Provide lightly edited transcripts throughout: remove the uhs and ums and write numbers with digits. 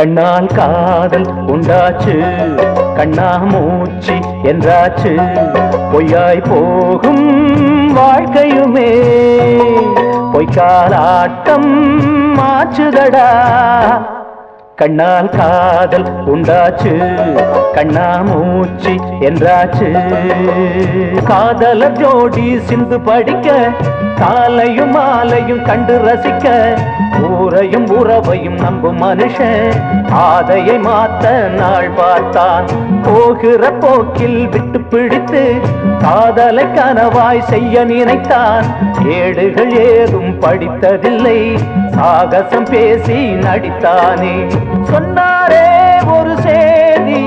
கண்ணால் காதல் உண்டாச்சு, கண்ணா மூச்சு என்றாச்சு, பொய்யாய் போகும் வாழ்க்கையுமே பொய்க்காலாட்டம் மாச்சுதடா. கண்ணால் காதல் உண்டாச்சு, கண்ணா மூச்சு என்றாச்சு. காதலர் ஜோடி சிந்து படிக்க, காலையும் மாலையும் கண்டு ரசிக்க, ஊரையும் உறவையும் நம்பும் மனுஷன் ஆதையை மாத்த நாள் பார்த்தான். போகிற போக்கில் விட்டு பிடித்து காதலை கனவாய் செய்ய நினைத்தான். ஏடுகள் ஏதும் படித்ததில்லை, சாகசம் பேசி நடித்தானே. சொன்னாரே ஒரு சேதி,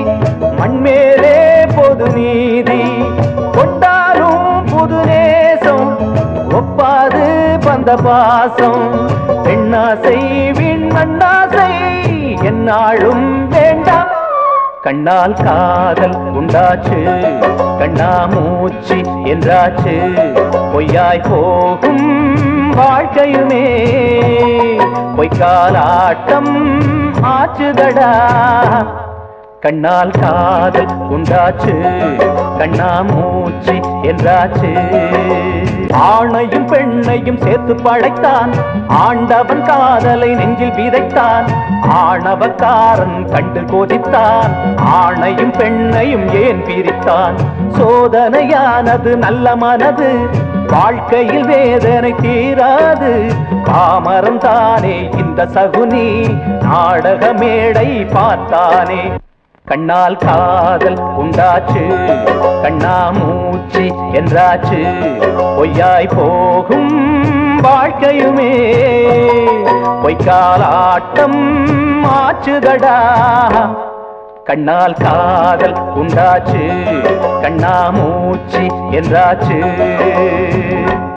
மண்மேலே பொது நீதி, கொண்டாலும் புது நேசம், ஒப்பாது பந்த பாசம். பெண்ணாசை வீண் மண்ணாசை என்னாலும் வேண்டாம். கண்ணால் காதல் உண்டாச்சு, கண்ணா மூச்சு என்றாச்சு, பொய்யாய் போகும் வாழ்க்கையுமே பொய்க்காலாட்டம் ஆச்சுதடா. கண்ணால் காதல் உண்டாச்சு, கண்ணா மூச்சு என்றாச்சு. ஆணையும் பெண்ணையும் சேர்த்து படைத்தான், ஆண்டவன் காதலை நெஞ்சில் விதைத்தான். ஆணவக்காரன் கண்டு கொதித்தான், ஆணையும் பெண்ணையும் ஏன் பிரித்தான். சோதனையானது நல்ல மனது, வாழ்க்கையில் வேதனை தீராது. பாமரம் தானே இந்த சகுனி, நாடக மேடை பார்த்தானே. கண்ணால் காதல் உண்டாச்சு, கண்ணா மூச்சு என்றாச்சு, பொய்யாய் போகும் வாழ்க்கையுமே பொய்க்காலாட்டம் ஆச்சுதடா. கண்ணால் காதல் உண்டாச்சு, கண்ணா மூச்சு என்றாச்சு.